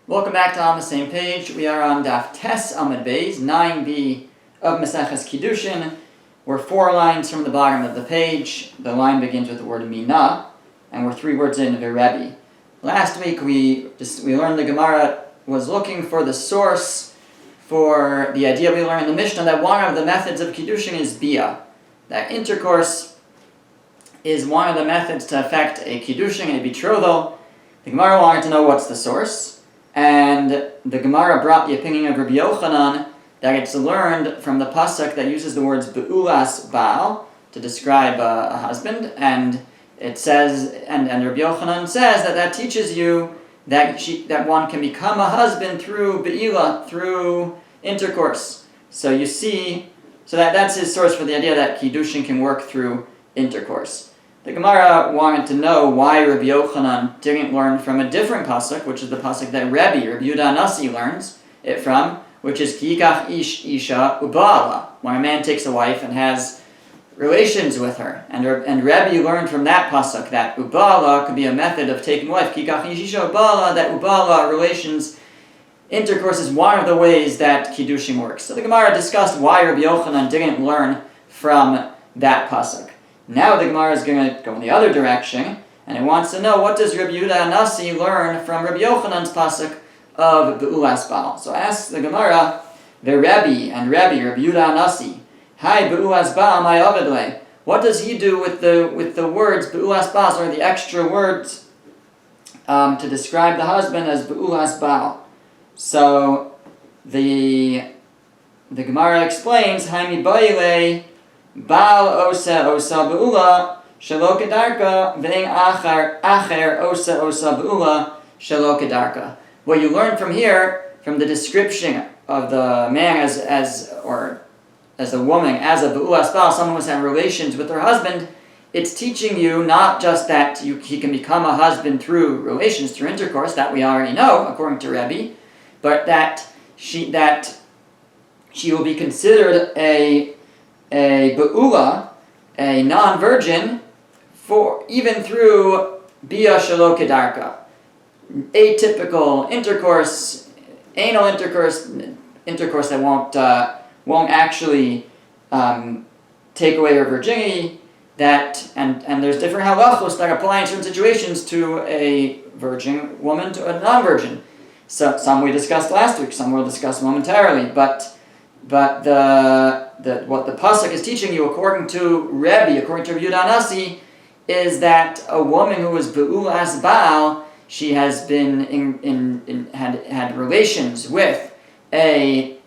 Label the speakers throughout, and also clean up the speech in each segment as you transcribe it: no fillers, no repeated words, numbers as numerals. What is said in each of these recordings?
Speaker 1: Welcome back to On the Same Page. We are on Daf Tes Amud Beis, 9b of Maseches Kiddushin. We're 4 lines from the bottom of the page. The line begins with the word Mina, and we're 3 words in V'Rebbi. Last week we learned the Gemara was looking for the source for the idea we learned in the Mishnah that one of the methods of Kiddushin is Bia. That intercourse is one of the methods to effect a Kiddushin, a betrothal. The Gemara wanted to know what's the source. And the Gemara brought the opinion of Rabbi Yochanan that it's learned from the pasuk that uses the words be'ulas Baal to describe a husband, and it says, and Rabbi Yochanan says that teaches you that one can become a husband through be'ila, through intercourse. So you see, that's his source for the idea that Kiddushin can work through intercourse. The Gemara wanted to know why Rabbi Yochanan didn't learn from a different pasuk, which is the pasuk that Rabbi Yehuda Nasi learns it from, which is Ki yikach ish isha u'ba'ala, when a man takes a wife and has relations with her. And Rabbi learned from that pasuk that u'ba'ala could be a method of taking a wife. Ki yikach ish isha u'ba'ala, that u'ba'ala, relations, intercourse is one of the ways that Kiddushin works. So the Gemara discussed why Rabbi Yochanan didn't learn from that pasuk. Now the Gemara is going to go in the other direction, and it wants to know, what does Rabbi Yehuda Nasi learn from Rabbi Yochanan's pasuk of Be'ulas Baal? So asks the Gemara, the Rabbi Yehuda Nasi, Hi Be'ulas Baal, my Ovedle. What does he do with the words Be'ulas Baal, or the extra words to describe the husband as Be'ulas Baal? So the Gemara explains, Hi mi Baile Baal osa be'ula shelo kedarka ve'en acher osa be'ula shelo kedarka. What you learn from here, from the description of the man as a woman, as a be'ulas baal, someone who's had relations with her husband, it's teaching you not just that he can become a husband through relations, through intercourse, that we already know, according to Rebbe, but that she will be considered a be'ula, a non-virgin, for even through bia shelo kedarka, atypical intercourse, anal intercourse that won't actually take away her virginity. And there's different halachos that apply in certain situations to a virgin woman to a non-virgin. So some we discussed last week, some we'll discuss momentarily, but what the pasuk is teaching you, according to Rabbi Yehuda Nasi, is that a woman who is be'ulas Baal, she has been had relations with the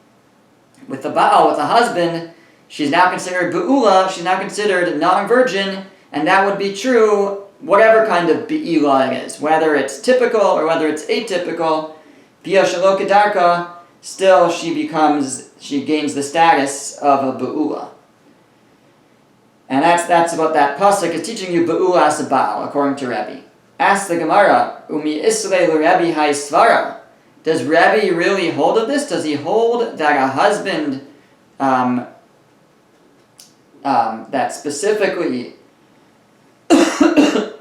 Speaker 1: Baal, with a husband. She's now considered be'ula. She's now considered non-virgin, and that would be true whatever kind of be'ila it is, whether it's typical or whether it's atypical. Bia shelo kedarka, still she gains the status of a be'ula. And that's what that pasuk is teaching you, be'ulas Baal, according to Rabbi. Ask the Gemara, umi isle l'Rebbi hay svara. Does Rabbi really hold of this? Does he hold that a husband, that specifically a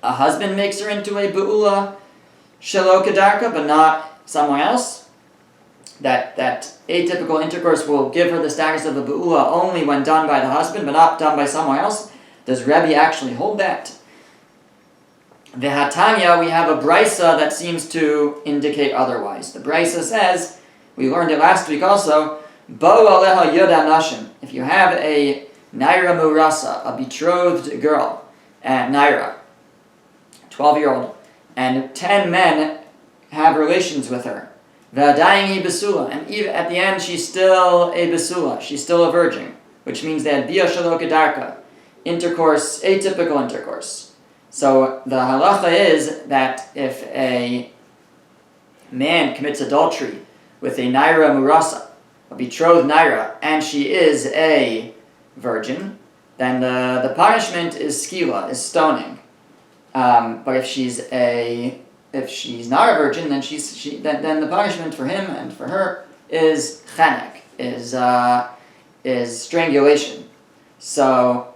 Speaker 1: husband makes her into a be'ula shelo kedarka, but not someone else? That atypical intercourse will give her the status of a be'ula only when done by the husband, but not done by someone else? Does Rebbe actually hold that? V'hatanya, we have a brisa that seems to indicate otherwise. The brisa says, we learned it last week also, Bo aleha yoda nashim. If you have a naira murasa, a betrothed girl, naira, 12-year-old, and 10 men have relations with her, V'adayin besula, and even at the end she's still a besula, she's still a virgin, which means they had bia shelo kedarka, intercourse, atypical intercourse. So the halacha is that if a man commits adultery with a naira murasa, a betrothed naira, and she is a virgin, then the punishment is skila, is stoning. But if she's not a virgin, then then the punishment for him and for her is chenek, is strangulation. So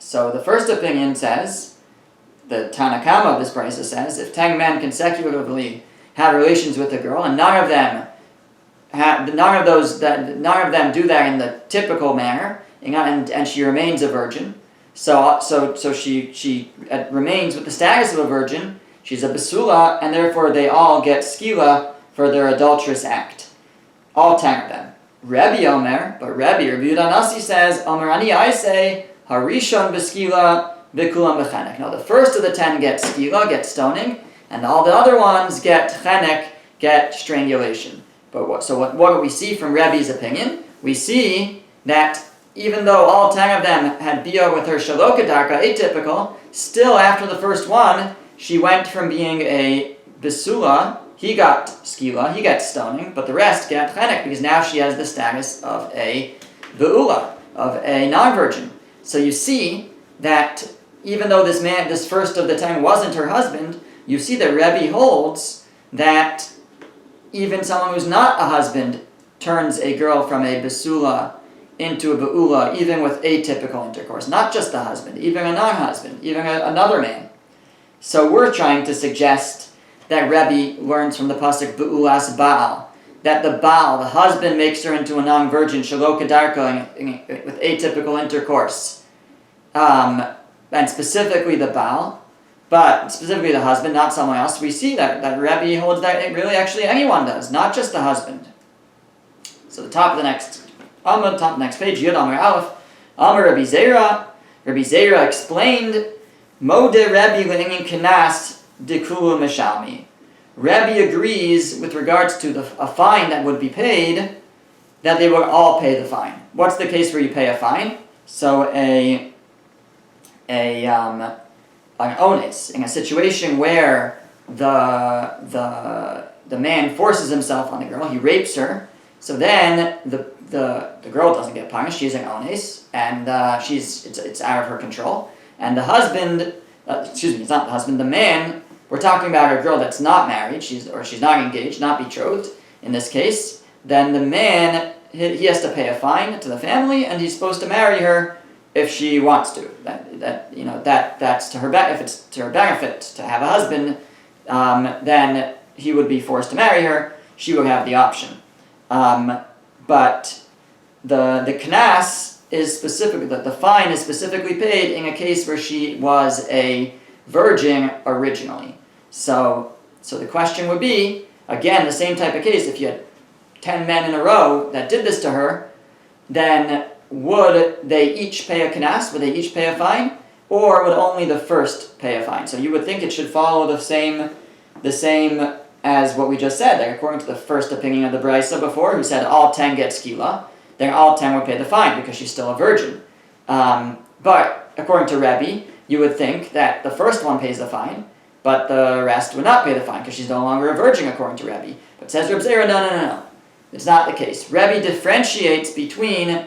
Speaker 1: the first opinion says the Tanakama of this brisa says, if 10 men consecutively have relations with a girl, and none of them do that in the typical manner, and she remains a virgin, so she remains with the status of a virgin. She's a basula, and therefore they all get skila for their adulterous act. All 10 of them. Rabbi Yehuda Nasi says, Omer ani I say, Harishon b'skila v'kulam b'chenek. Now the first of the 10 get skila, get stoning, and all the other ones get chenek, get strangulation. But what do we see from Rebbe's opinion? We see that even though all 10 of them had bia with her shalokadarka, atypical, still after the first one, she went from being a besula, he got skila, he gets stoning, but the rest get chenek, because now she has the status of a beula, of a non-virgin. So you see that even though this first of the 10 wasn't her husband, you see that Rebbe holds that even someone who's not a husband turns a girl from a besula into a beula, even with atypical intercourse. Not just the husband, even a non-husband, even another man. So we're trying to suggest that Rebbe learns from the pasuk beulas Baal, that the Baal, the husband, makes her into a non-virgin, shelo kedarka, with atypical intercourse. And specifically the Baal, but specifically the husband, not someone else. We see that Rebbe holds that it really actually anyone does, not just the husband. So the top of the next Amud, top of the next page, Yud Amar Aleph, Amar Rabbi Zera. Rabbi Zera explained, Mode Rebbe l'ingin kenas dekulu meshalmi. Rebbe agrees with regards to a fine that would be paid, that they would all pay the fine. What's the case where you pay a fine? So an onus, in a situation where the man forces himself on the girl, he rapes her, so then the girl doesn't get punished, she's an onus, and it's out of her control. And the husband, it's not the husband, the man, we're talking about a girl that's not married, she's not engaged, not betrothed, in this case, then the man, he has to pay a fine to the family, and he's supposed to marry her if she wants to. That's to her if it's to her benefit to have a husband, then he would be forced to marry her. She would have the option. But the knas is specifically, the fine is specifically paid in a case where she was a virgin originally. So the question would be, again, the same type of case. If you had 10 men in a row that did this to her, then would they each pay a knas? Would they each pay a fine? Or would only the first pay a fine? So you would think it should follow the same as what we just said. Like according to the first opinion of the Brisa before, who said all 10 get skila, then all 10 would pay the fine because she's still a virgin. But according to Rebbe, you would think that the first one pays the fine, but the rest would not pay the fine because she's no longer a virgin according to Rebbe. But says Reb Zera, no. It's not the case. Rebbe differentiates between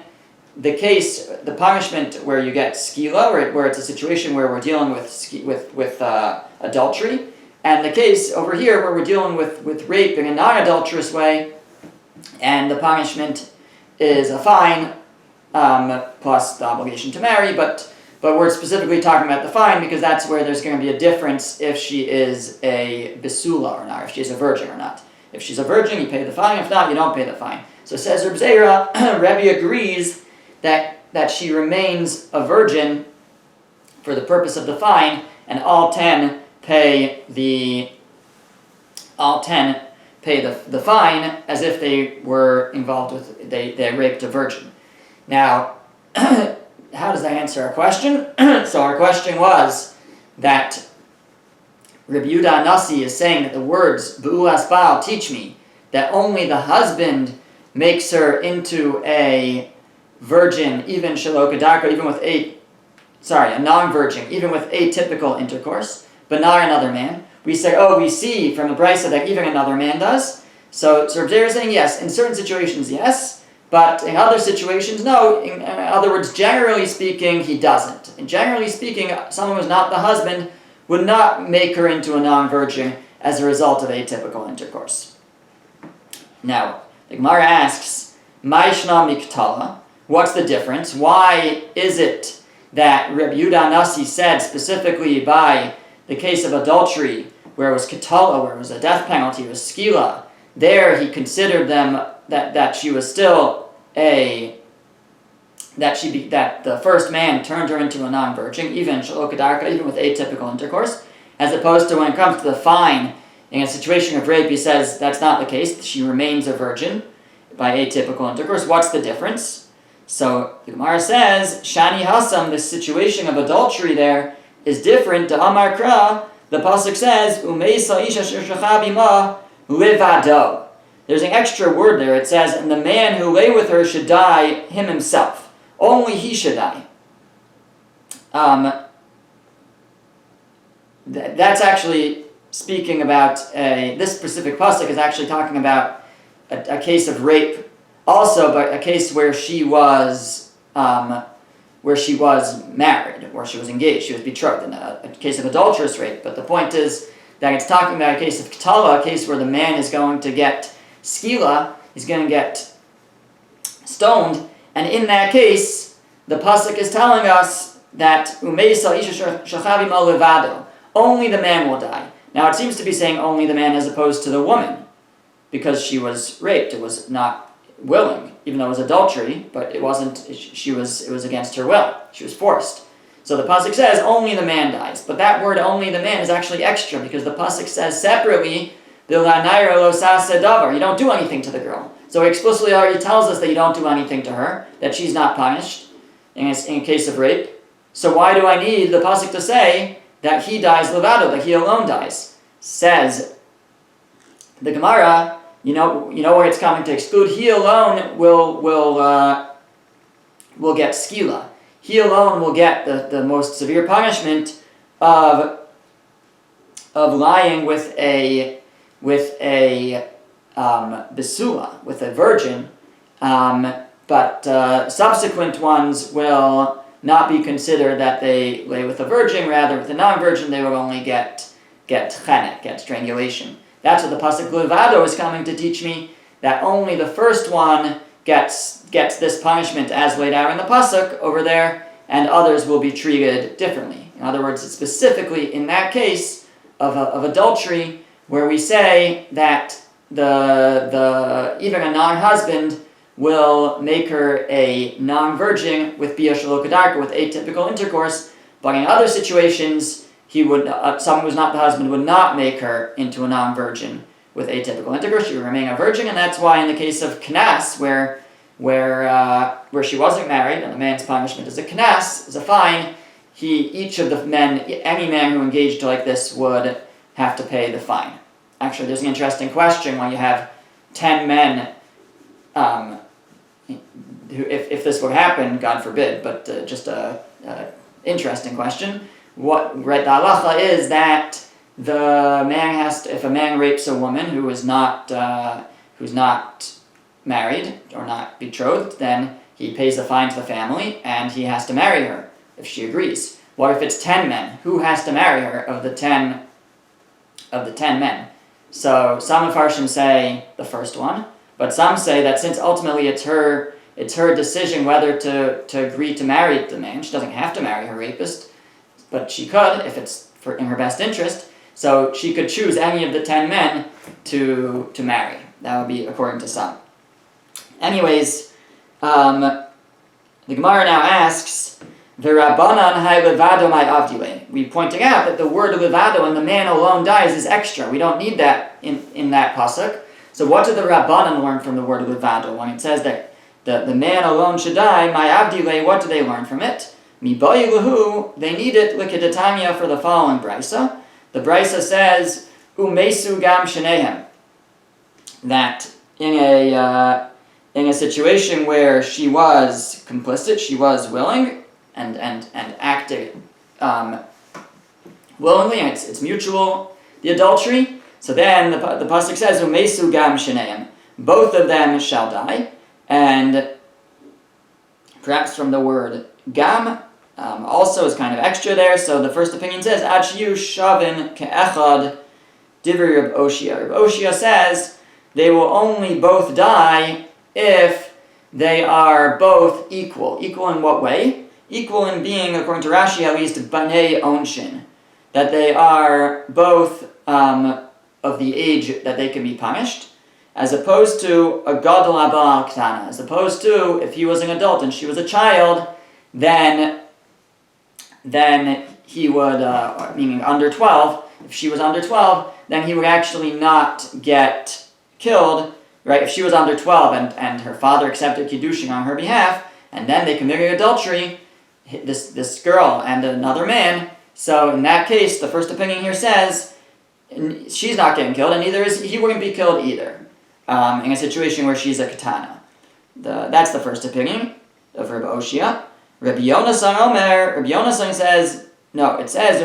Speaker 1: the case, the punishment where you get skila, where it's a situation where we're dealing with adultery, and the case over here where we're dealing with rape in a non-adulterous way, and the punishment is a fine plus the obligation to marry, but we're specifically talking about the fine because that's where there's going to be a difference if she is a besula or not, if she's a virgin or not. If she's a virgin, you pay the fine. If not, you don't pay the fine. So says Reb Zera, Rebbe agrees that she remains a virgin for the purpose of the fine, and all 10 pay the fine as if they were involved with they raped a virgin. Now, how does that answer our question? So our question was that Rabbi Yehuda Nasi is saying that the words B'ulas Baal teach me that only the husband makes her into a virgin, even shelo kedarka, a non-virgin, even with atypical intercourse, but not another man. We see from the Brisa that even another man does. So Reb Zera is saying yes, in certain situations yes, but in other situations no. In other words, generally speaking, he doesn't. And generally speaking, someone who's not the husband would not make her into a non-virgin as a result of atypical intercourse. Now, the Gemara asks, Maishna Miktala, what's the difference? Why is it that Rabbi Yehuda Nasi said specifically by the case of adultery, where it was ketala, where it was a death penalty, it was skila, there he considered them that she was still that the first man turned her into a non-virgin, even shalokadarka, even with atypical intercourse, as opposed to when it comes to the fine, in a situation of rape, he says that's not the case, she remains a virgin by atypical intercourse. What's the difference? So the Gemara says, Shani Hasam, this situation of adultery there is different. The Amar Kra, the pasuk says, Umeisa isha shirshachabima livado. There's an extra word there. It says, and the man who lay with her should die him himself. Only he should die. That's actually speaking about this specific pasuk is actually talking about a case of rape, also, but a case where she was married, where she was engaged, she was betrothed, in a case of adulterous rape. But the point is that it's talking about a case of ketala, a case where the man is going to get skila, he's going to get stoned, and in that case, the pasuk is telling us that umeisa isha shachavim levado, only the man will die. Now it seems to be saying only the man as opposed to the woman, because she was raped. It was not willing, even though it was adultery, but it wasn't. It was against her will. She was forced. So the pasuk says only the man dies, but that word only the man is actually extra because the pasuk says separately, you don't do anything to the girl. So he explicitly already tells us that you don't do anything to her, that she's not punished in case of rape. So why do I need the pasuk to say that he dies levado, that he alone dies? Says the Gemara, you know where it's coming to exclude. He alone will get skila. He alone will get the most severe punishment of lying with a besula, with a virgin, but subsequent ones will not be considered that they lay with a virgin. Rather, with a non-virgin, they will only get chenek, get strangulation. That's what the pasuk levado is coming to teach me, that only the first one gets this punishment as laid out in the pasuk over there, and others will be treated differently. In other words, it's specifically in that case of adultery where we say that even a non-husband will make her a non-virgin with bia shalokadarka, with atypical intercourse, but in other situations, someone who's not the husband would not make her into a non-virgin with atypical intercourse. She would remain a virgin, and that's why in the case of knas, where she wasn't married, and the man's punishment is a knas, is a fine, each of the men, any man who engaged like this would have to pay the fine. Actually, there's an interesting question when you have 10 men, if this would happen, God forbid, but just a interesting question. The halacha is that the man has to, if a man rapes a woman who's not married or not betrothed, then he pays a fine to the family and he has to marry her if she agrees. What if it's 10 men? Who has to marry her of the 10 men? So some Mepharshim say the first one, but some say that since ultimately it's her decision whether to agree to marry the man. She doesn't have to marry her rapist, but she could if it's in her best interest. So she could choose any of the 10 men to marry. That would be according to some. Anyways, the Gemara now asks, V'Rabbanan hai levado mai avdile. We're pointing out that the word levado and the man alone dies is extra. We don't need that in that pasuk. So what do the Rabbanan learn from the word levado? When it says that the man alone should die, mai avdile, what do they learn from it? Mibayi lahu, they need it l'kedatanya for the following brisa. The brisa says, umesu gam shenehem, that in a situation where she was complicit, she was willing and acted willingly, and it's mutual, the adultery. So then the pasuk says, umesu gam shenehem, both of them shall die, and perhaps from the word gam, also is kind of extra there. So the first opinion says, Ad shiyu shavin ke'echad divri Reb Oshia. Reb Oshia says they will only both die if they are both equal. Equal in what way? Equal in being, according to Rashi at least, banei onshin. that they are both of the age that they can be punished, as opposed to a gadol haba al ktana, as opposed to if he was an adult and she was a child, then he would, meaning under 12, if she was under 12, then he would actually not get killed, right? If she was under 12 and her father accepted Kiddushin on her behalf, and then they committed adultery, this girl and another man, so in that case, the first opinion here says, she's not getting killed, and he wouldn't be killed either, in a situation where she's a katana. That's the first opinion of Rabbi Oshia. Rabbi Yonasan Omer, Rabbi Yonasan says, no, it says,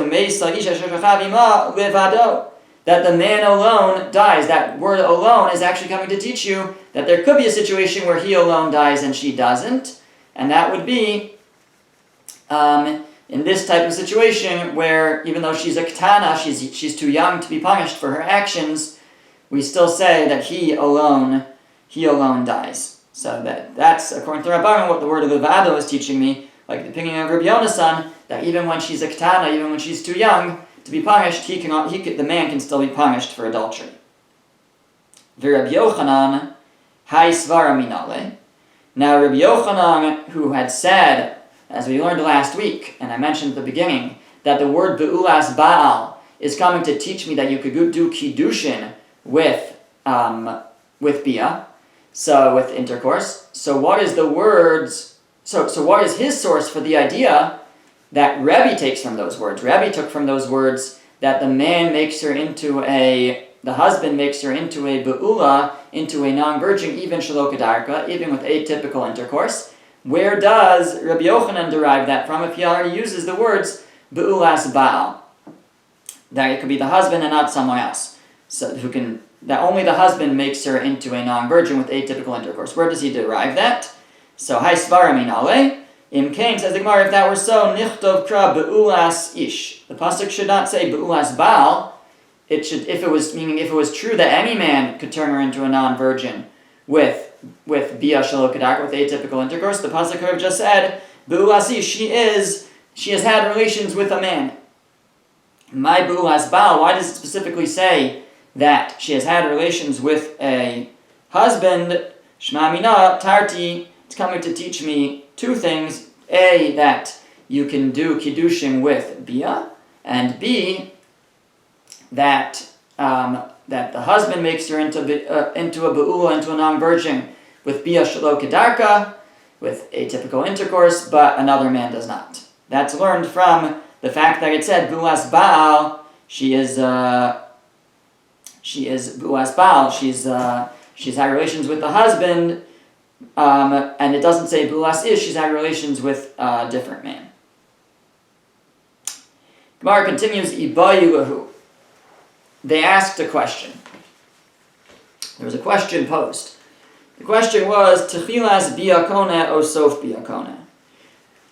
Speaker 1: that the man alone dies. That word alone is actually coming to teach you that there could be a situation where he alone dies and she doesn't, and that would be in this type of situation where even though she's a katana, she's too young to be punished for her actions, we still say that he alone dies. So that's according to Rabbanan what the word of levado is teaching me, like the opinion of Rabbi Yonasan, that even when she's a katana, even when she's too young to be punished, the man can still be punished for adultery. V'Rabbi Yochanan, hai svara minale. Now Rabbi Yochanan, who had said, as we learned last week, and I mentioned at the beginning, that the word be'ulas Baal is coming to teach me that you could do Kiddushin with Bia, so with intercourse. So what is the words? So what is his source for the idea that Rebbe takes from those words? Rebbe took from those words that the husband makes her into a be'ula, into a non-virgin, even shelo kedarka, even with atypical intercourse. Where does Rabbi Yochanan derive that from if he already uses the words be'ulas Baal? That it could be the husband and not someone else. So that only the husband makes her into a non-virgin with atypical intercourse. Where does he derive that? So, hai svara minale. Im Kain says the Gemara, if that were so, nichtov kra be'ulas ish. The pasuk should not say be'ulas Baal. It should, if it was true that any man could turn her into a non-virgin with bia shelo kedarka, with atypical intercourse, the pasuk could have just said be'ulas ish. She has had relations with a man. My be'ulas Baal. Why does it specifically say that she has had relations with a husband? Shma mina tarti. It's coming to teach me two things. A, that you can do Kiddushin with Bia, and B, that the husband makes her into a Be'ula, into a non-virgin, with Bia Shelo Kedarka, with atypical intercourse, but another man does not. That's learned from the fact that it said Be'ulas Baal, she is Be'ulas Baal, she's had relations with the husband, and it doesn't say Be'ulas Ish, she's had relations with a different man. Gemara continues, Ibayu lahu. They asked a question. There was a question posed. The question was, Techilas Bia Kona o Sof Bia Kona.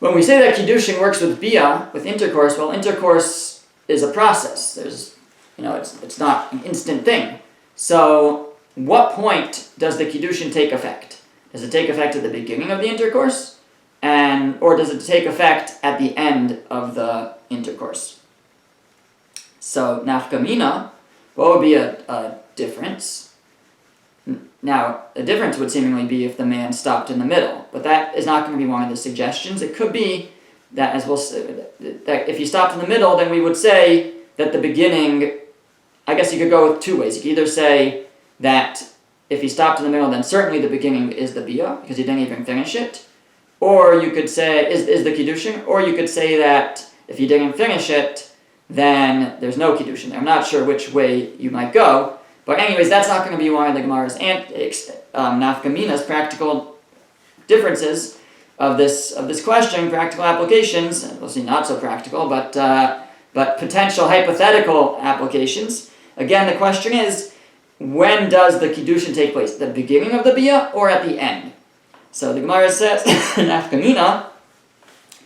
Speaker 1: When we say that Kiddushin works with Bia, with intercourse, well, intercourse is a process. It's not an instant thing. So, what point does the Kiddushin take effect? Does it take effect at the beginning of the intercourse? Or does it take effect at the end of the intercourse? So, nafkamina, what would be a difference? Now, a difference would seemingly be if the man stopped in the middle, but that is not going to be one of the suggestions. It could be that, as we'll say, that if he stopped in the middle, then we would say that the beginning, I guess you could go with two ways. You could either say that if he stopped in the middle, then certainly the beginning is the Bia, because he didn't even finish it. Or you could say, is the Kiddushin, or you could say that if he didn't finish it, then there's no Kiddushin. I'm not sure which way you might go. But anyways, that's not going to be one of the Gemara's nafkamina's practical differences of this question, practical applications. We'll see, not so practical, but potential hypothetical applications. Again, the question is, when does the Kiddushin take place? The beginning of the Bia or at the end? So the Gemara says, nafkamina,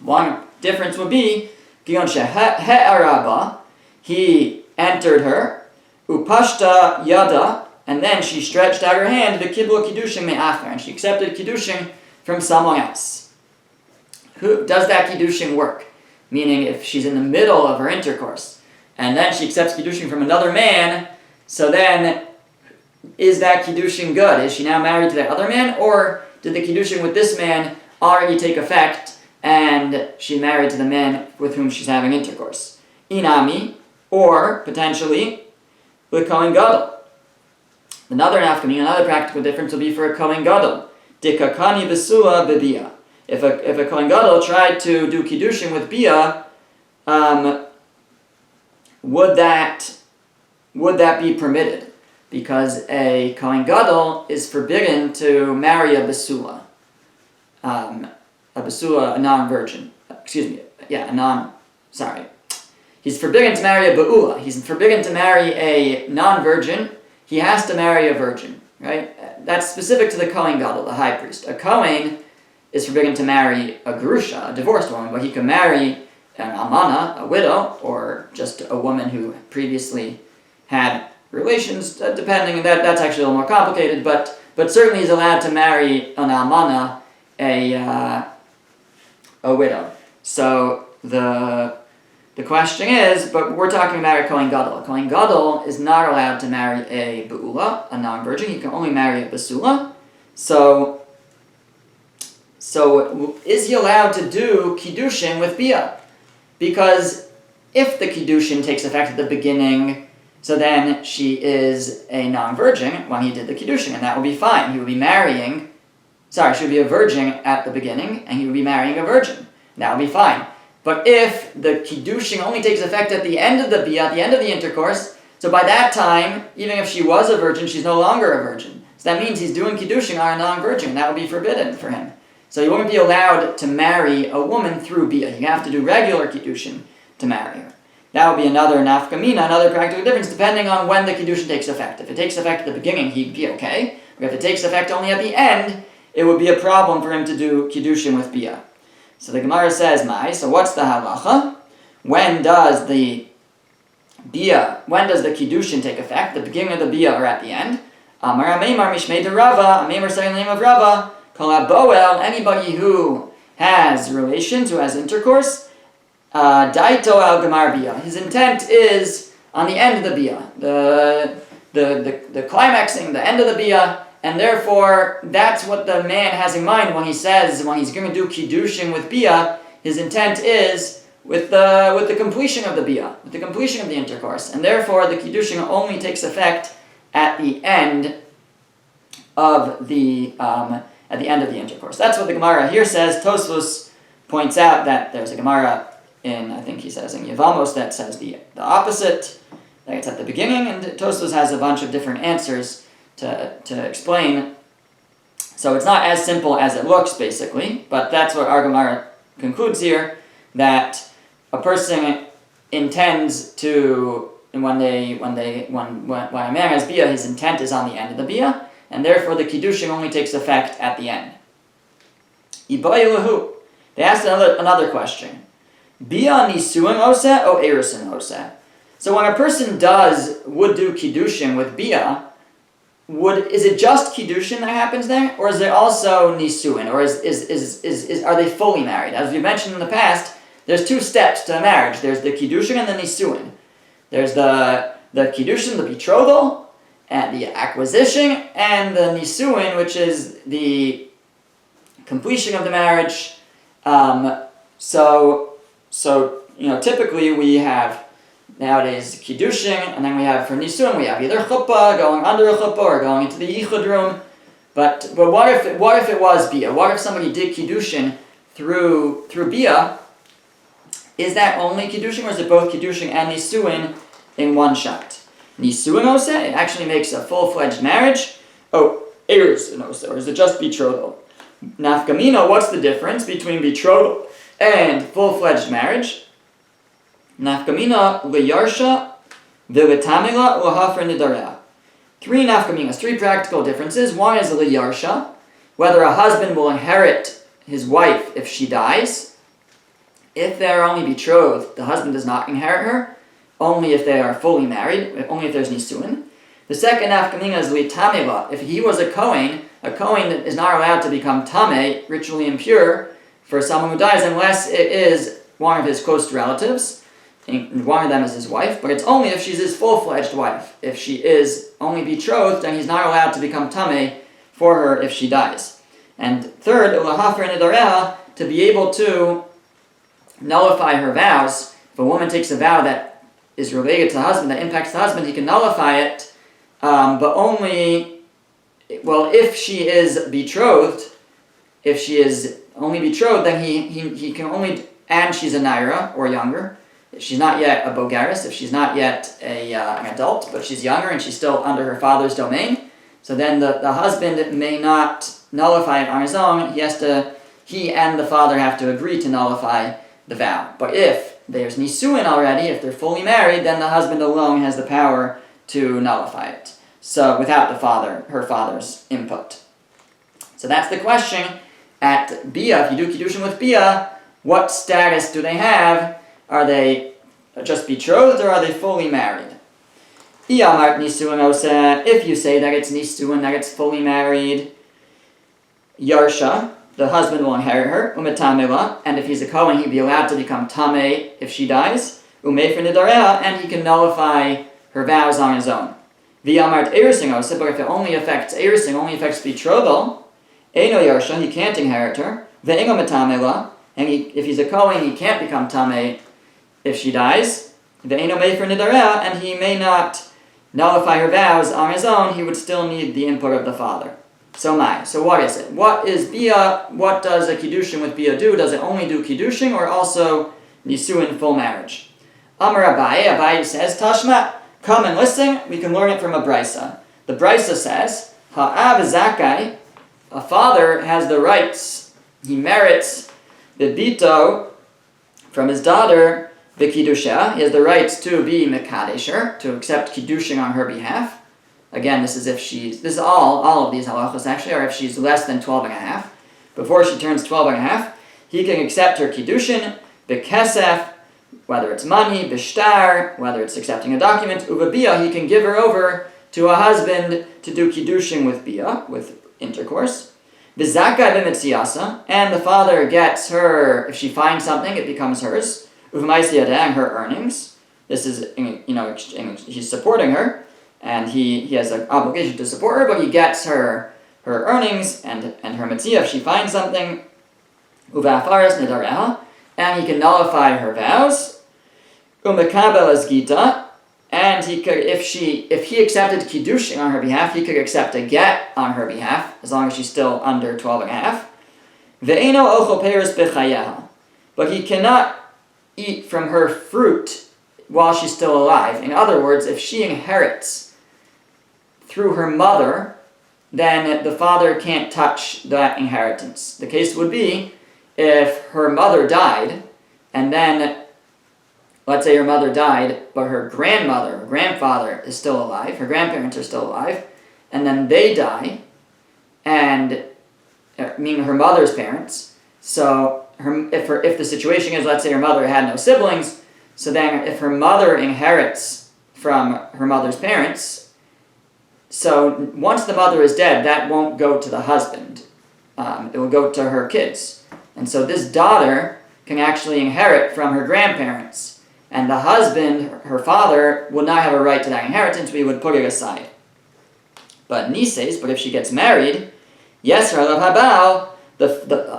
Speaker 1: one difference would be, Gion she'araba, he entered her, Upashta yada, and then she stretched out her hand, the kibla kiddushin me'acher, and she accepted kiddushin from someone else. Who does that kiddushin work? Meaning, if she's in the middle of her intercourse, and then she accepts Kiddushin from another man, so then is that Kiddushin good? Is she now married to that other man, or did the Kiddushin with this man already take effect and she's married to the man with whom she's having intercourse? Inami, or potentially with Kohen Gadol. Another practical difference will be for a Kohen Gadol. Dikakani besula bebia. If a Kohen Gadol tried to do Kiddushin with Bia, would that be permitted? Because a Kohen Gadol is forbidden to marry a Besula. A non-virgin. He's forbidden to marry a Be'ula. He's forbidden to marry a non-virgin. He has to marry a virgin, right? That's specific to the Kohen Gadol, the high priest. A Kohen is forbidden to marry a Gerusha, a divorced woman, but he can marry an Almana, a widow, or just a woman who previously had relations, depending, and that's actually a little more complicated, but certainly he's allowed to marry an Almana, a widow. So the question is, but we're talking about a Kohen Gadol. A Kohen Gadol is not allowed to marry a Be'ula, a non-virgin. He can only marry a Besula. So is he allowed to do Kiddushin with Bia? Because if the Kiddushin takes effect at the beginning, so then she is a non-virgin when he did the Kiddushin, and that will be fine. She would be a virgin at the beginning, and he would be marrying a virgin. That would be fine. But if the Kiddushin only takes effect at the end of the Bia, at the end of the intercourse, so by that time, even if she was a virgin, she's no longer a virgin. So that means he's doing Kiddushin on a non-virgin, and that would be forbidden for him. So he wouldn't be allowed to marry a woman through Bia. You have to do regular Kiddushin to marry her. That would be another nafkamina, another practical difference, depending on when the Kiddushin takes effect. If it takes effect at the beginning, he'd be okay. But if it takes effect only at the end, it would be a problem for him to do Kiddushin with Bia. So the Gemara says, so what's the halacha? When does the Kiddushin take effect? The beginning of the Bia or at the end? Amar Ameimar Mishmei de Rava, Ameimar saying the name of Rava, Kol HaBoel, anybody who has relations, who has intercourse, Daito al Gemar Bia. His intent is on the end of the Bia, the climaxing, the end of the Bia, and therefore that's what the man has in mind when he says, when he's going to do Kiddushin with Bia, his intent is with the completion of the Bia, with the completion of the intercourse, and therefore the Kiddushin only takes effect at the end of the intercourse. That's what the Gemara here says. Tosfos points out that there's a Gemara in, I think he says in Yevamos, that says the opposite, that it's at the beginning, and Tosfos has a bunch of different answers to explain. So it's not as simple as it looks, basically, but that's what our Gemara concludes here, that a person intends to, when a man has Bia, his intent is on the end of the Bia, and therefore the Kiddushin only takes effect at the end. Ibayilahu. They asked another question. Bia nisuin oseh o erusin oseh. So when a person would do Kiddushin with Bia, is it just Kiddushin that happens there, or is there also nisuin, or are they fully married? As we mentioned in the past, there's two steps to a marriage. There's the Kiddushin and the nisuin. There's the Kiddushin, the betrothal, and the acquisition, and the nisuin, which is the completion of the marriage. Typically we have nowadays Kiddushin, and then we have for nisuin we have either chuppah, going under a chuppah, or going into the yichud room. But what if it was Bia? What if somebody did Kiddushin through Bia? Is that only Kiddushin, or is it both Kiddushin and nisuin in one shot? Nisuin oseh, it actually makes a full-fledged marriage. Oh, erusin oseh, or is it just betrothal? Nafkamina, what's the difference between betrothal and full-fledged marriage? Nafkamina liyarsha v'letamila l'hafra nidareha. Three nafkaminas, three practical differences. One is liyarsha, whether a husband will inherit his wife if she dies. If they are only betrothed, the husband does not inherit her. Only if they are fully married, only if there's nisuin. The second nafkamina is litamila. If he was a Kohen is not allowed to become tameh, ritually impure, for someone who dies, unless it is one of his close relatives. and one of them is his wife, but it's only if she's his full-fledged wife. If she is only betrothed, then he's not allowed to become tameh for her if she dies. And third, ulahafer nedareha, to be able to nullify her vows. If a woman takes a vow that is related to the husband, that impacts the husband, he can nullify it, but only, well, if she is betrothed, if she is only betrothed, then he can only, and she's a naira, or younger. If she's not yet a bogaris, if she's not yet an adult, but she's younger and she's still under her father's domain, so then the husband may not nullify it on his own. He and the father have to agree to nullify the vow. But if there's nisuin already, if they're fully married, then the husband alone has the power to nullify it. So without her father's input. So that's the question. At Bia, if you do Kiddushin with Bia, what status do they have? Are they just betrothed or are they fully married? If you say that it's nisuin, that it's fully married, Yarsha, the husband will inherit her, umetamela, and if he's a Kohen, he'd be allowed to become tameh if she dies, umefer nidareha, and he can nullify her vows on his own. V'amart erising ose, but if it only affects erising, only affects betrothal, eino Yarsha, he can't inherit her, ve'ingo metamela, and if he's a Kohen, he can't become tameh if she dies, ve'ino mefer nidareha, and he may not nullify her vows on his own, he would still need the input of the father. So what is it? What is Bia? What does a Kiddushin with Bia do? Does it only do Kiddushin or also Nisuin full marriage? Amar Abaye says, Tashma, come and listen, we can learn it from a Brisa. The Brisa says, Ha'av Zakai, a father has the rights, he merits the bito from his daughter, the Kiddusha, he has the rights to be Mekadesher, to accept Kiddushin on her behalf. Again, this is all of these halachos actually, or if she's less than 12 and a half. Before she turns 12 and a half, he can accept her Kiddushin, bekesef, whether it's money, bishtar, whether it's accepting a document, uvabia, he can give her over to a husband to do Kiddushin with bia, with intercourse. Bizakai b'mitziasa, and the father gets her, if she finds something, it becomes hers. Uvmaisiyadeh, her earnings. This is, he's supporting her, and he has an obligation to support her, but he gets her earnings and her mitzvah if she finds something. Uvafaras nidareha, and he can nullify her vows. Umekabel asgita, and he could, if he accepted Kiddushin on her behalf, he could accept a get on her behalf, as long as she's still under 12 and a half. Ve'eno ochel peres bechayeha, but he cannot eat from her fruit while she's still alive. In other words, if she inherits through her mother, then the father can't touch that inheritance. The case would be if her mother died, and then, let's say her mother died, but her grandmother, her grandfather is still alive, her grandparents are still alive, and then they die, and meaning her mother's parents. So if the situation is, let's say her mother had no siblings, so then if her mother inherits from her mother's parents, so once the mother is dead, that won't go to the husband. It will go to her kids. And so this daughter can actually inherit from her grandparents. And the husband, her father, will not have a right to that inheritance, we would put it aside. But if she gets married, yes, the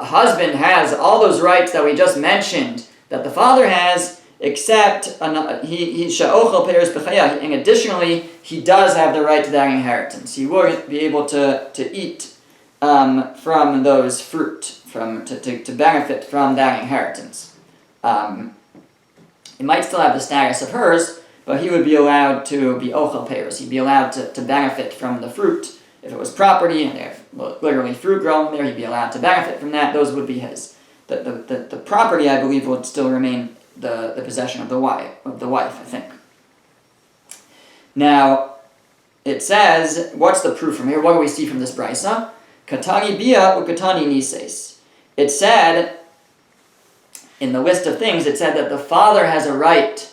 Speaker 1: husband has all those rights that we just mentioned, that the father has, except he sha'ochel peres b'chaya, and additionally, he does have the right to that inheritance. He wouldn't be able to eat from those fruit, to benefit from that inheritance. It might still have the status of hers, but he would be allowed to be ochel peres. He'd be allowed to benefit from the fruit. If it was property and there's literally fruit growing there, he'd be allowed to benefit from that. Those would be his. The property, I believe, would still remain the possession of the wife, I think. Now, it says, what's the proof from here? What do we see from this brisa? Katani bia ukatani nises. It said, in the list of things, it said that the father has a right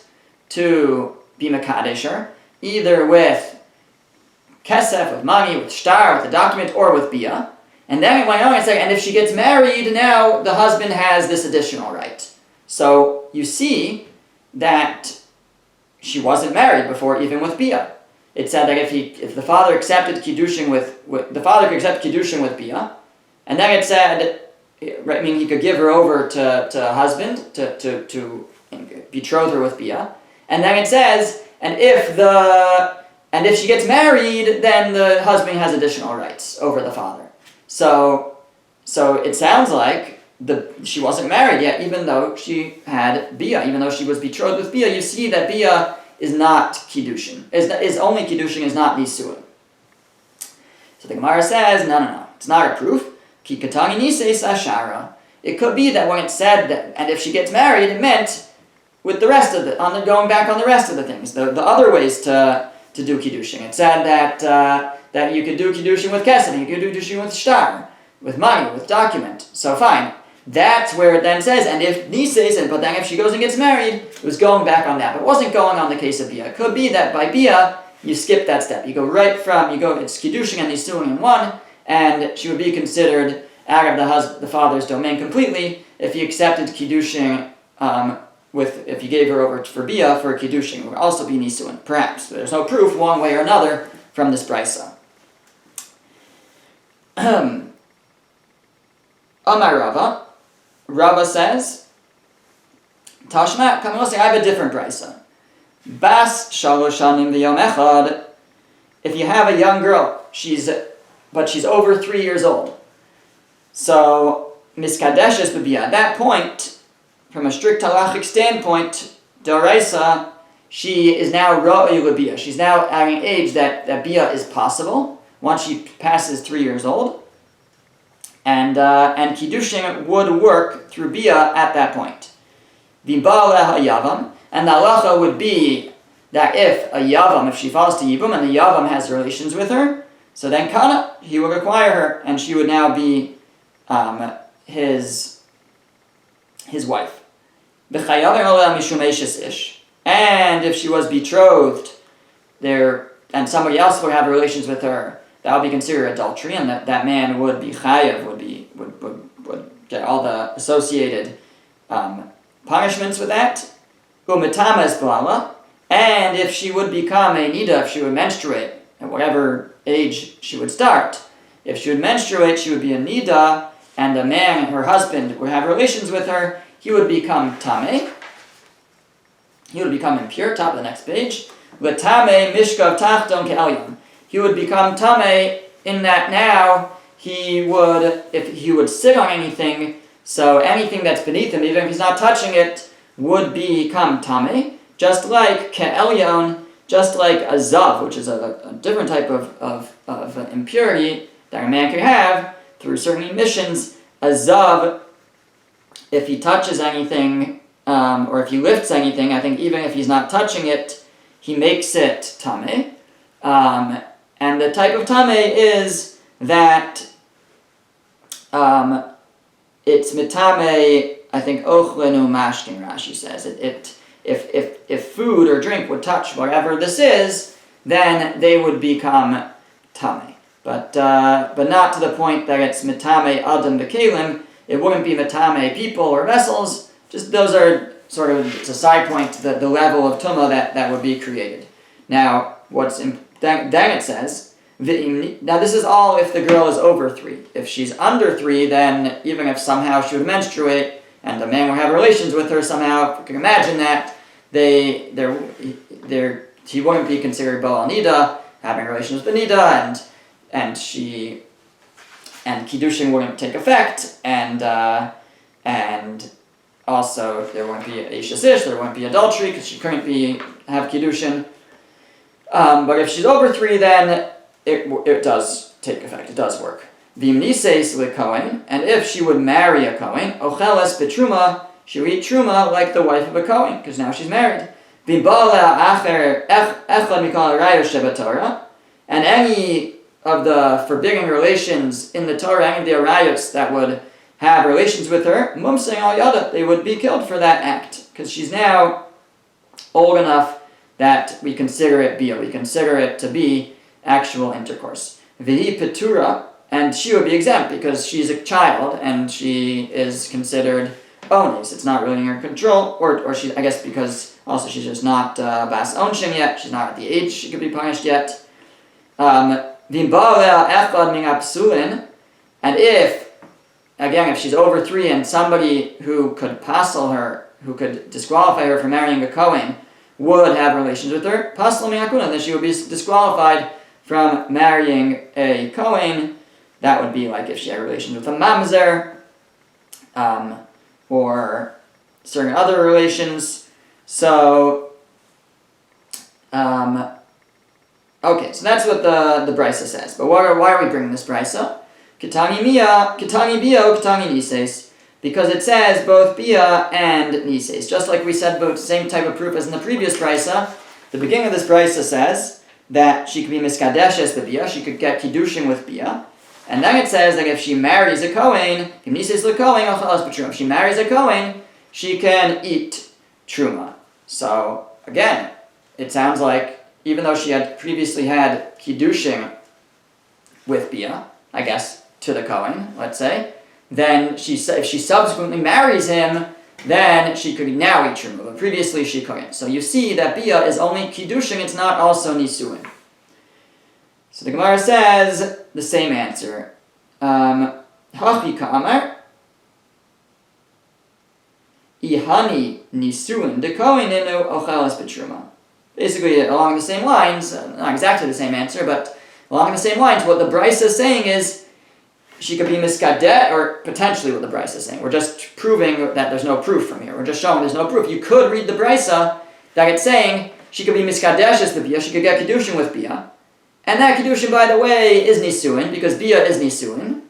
Speaker 1: to be Mekadesher, either with kesef, with money, with shtar, with a document, or with bia. And then it went on and said, and if she gets married, now the husband has this additional right. So you see that she wasn't married before, even with Bia. It said that if the father accepted Kiddushin the father could accept Kiddushin with Bia, and then it said, I mean, he could give her over to a husband to betroth her with Bia, and then it says, and if she gets married, then the husband has additional rights over the father. So it sounds like she wasn't married yet, even though she had Bia, even though she was betrothed with Bia. You see that Bia is not Kiddushin. Is only Kiddushin, is not Nisuin. So the Gemara says, no. It's not a proof. Ki katani nises ashara. It could be that when it said that, and if she gets married, it meant with the rest of going back on the rest of the things, the other ways to do Kiddushin. It said that you could do Kiddushin with kesed, you could do Kiddushin with shtar, with money, with document. So fine. That's where it then says, and if nises, but then if she goes and gets married, it was going back on that. But it wasn't going on the case of Bia. It could be that by Bia, you skip that step. You go it's Kiddushin and Nisuin in one, and she would be considered out of the father's domain completely if he accepted Kiddushin if you gave her over for Bia for Kiddushin. It would also be Nisuin, perhaps. There's no proof one way or another from this brisa. Amar Rava says, Tashma, come on, I have a different brisa. Bas shalosh shanim v'yom echad. If you have a young girl, she's over 3 years old. So miskadeshes b'bia. At that point, from a strict halachic standpoint, d'oraisa, she is now ro'y l'bia. She's now at an age that bia is possible once she passes 3 years old. And Kiddushin would work through Bia at that point. V'ba'aleh yavam, and the halacha would be that if she falls to Yibum and the Yavam has relations with her, so then Kana, he would acquire her, and she would now be his wife. And if she was betrothed there, and somebody else would have relations with her, that would be considered adultery, and that man would be chayav, would get all the associated punishments with that. And if she would become a nida, if she would menstruate, at whatever age she would start, if she would menstruate, she would be a nida, and the man, her husband, would have relations with her, he would become tameh. He would become impure, top of the next page. L'tameh mishkav tachton ke'elyon. He would become tameh in that now if he would sit on anything, so anything that's beneath him, even if he's not touching it, would become tameh. Just like ke'elyon, just like a zav, which is a different type of impurity that a man could have through certain emissions. A zav, if he touches anything, or if he lifts anything, I think even if he's not touching it, he makes it tameh. And the type of tameh is that it's mitame, I think, ochlenu mashkin, Rashi says. If food or drink would touch whatever this is, then they would become tameh. But not to the point that it's mitame adam b'kelim. It wouldn't be mitame people or vessels. Just those are sort of, it's a side point to the level of tumah that would be created. Now, then it says, now this is all if the girl is over 3. If she's under 3, then even if somehow she would menstruate and the man would have relations with her somehow, if you can imagine that, he wouldn't be considered Baal Nida, having relations with Nida, and Kiddushin wouldn't take effect, and also there wouldn't be Eishes Ish, there wouldn't be adultery because she couldn't have Kiddushin. But if she's over 3, then it does take effect. It does work. V'imniseis lekohen, and if she would marry a kohen, ocheles betruma, she would eat truma like the wife of a kohen, because now she's married. V'bala acher echad mikol harayos shebatorah, and any of the forbidden relations in the Torah, any of the arayos that would have relations with her, mumsing al yada, they would be killed for that act, because she's now old enough that we consider it bia, we consider it to be actual intercourse. Vihi petura, and she would be exempt because she's a child and she is considered onis. It's not really in her control, or she, I guess because also she's just not bas onshin yet. She's not at the age she could be punished yet. V'imbaleh echad min hapsulin, and if she's over 3 and somebody who could pasel her, who could disqualify her from marrying a Kohen, would have relations with her, pasel min hakuna, then she would be disqualified from marrying a Kohen. That would be like if she had relations with a mamzer, or certain other relations. So, okay, so that's what the brisa says. But why are we bringing this brisa? Ketani bia, ketani nises, because it says both bia and nises. Just like we said, both same type of proof as in the previous brisa. The beginning of this brisa says that she could be miskadeshes the bia, she could get kiddushin with bia. And then it says that if she marries a Kohen, if she marries a Kohen, she can eat truma. So again, it sounds like even though she had previously had kiddushin with bia, I guess, to the Kohen, let's say, then if she subsequently marries him, then she could now eat truma. But previously she couldn't. So you see that bia is only kiddushin; it's not also nisuin. So the Gemara says the same answer. Hachi ka'amar ihani nisuin de koheninu ocheles betruma. Basically, along the same lines, not exactly the same answer, but along the same lines, what the brisa is saying is she could be miskadet, or potentially what the brisa is saying. We're just proving that there's no proof from here. We're just showing there's no proof. You could read the brisa that it's saying she could be miskadeshes the bia, she could get kiddushin with bia. And that kiddushin, by the way, is nisuin, because bia is nisuin.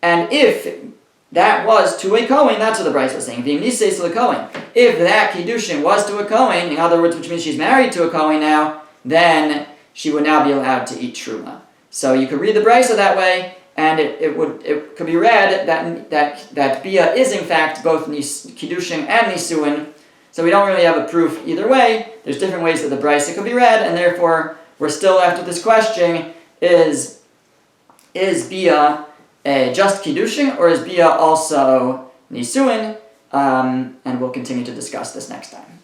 Speaker 1: And if that was to a Kohen, that's what the brisa is saying. If that kiddushin was to a Kohen, in other words, which means she's married to a Kohen now, then she would now be allowed to eat truma. So you could read the brisa that way, and it could be read that bia is in fact both kiddushin and nisuin. So we don't really have a proof either way. There's different ways that the brisa could be read, and therefore we're still left with this question: is bia just kiddushin, or is bia also nisuin? And we'll continue to discuss this next time.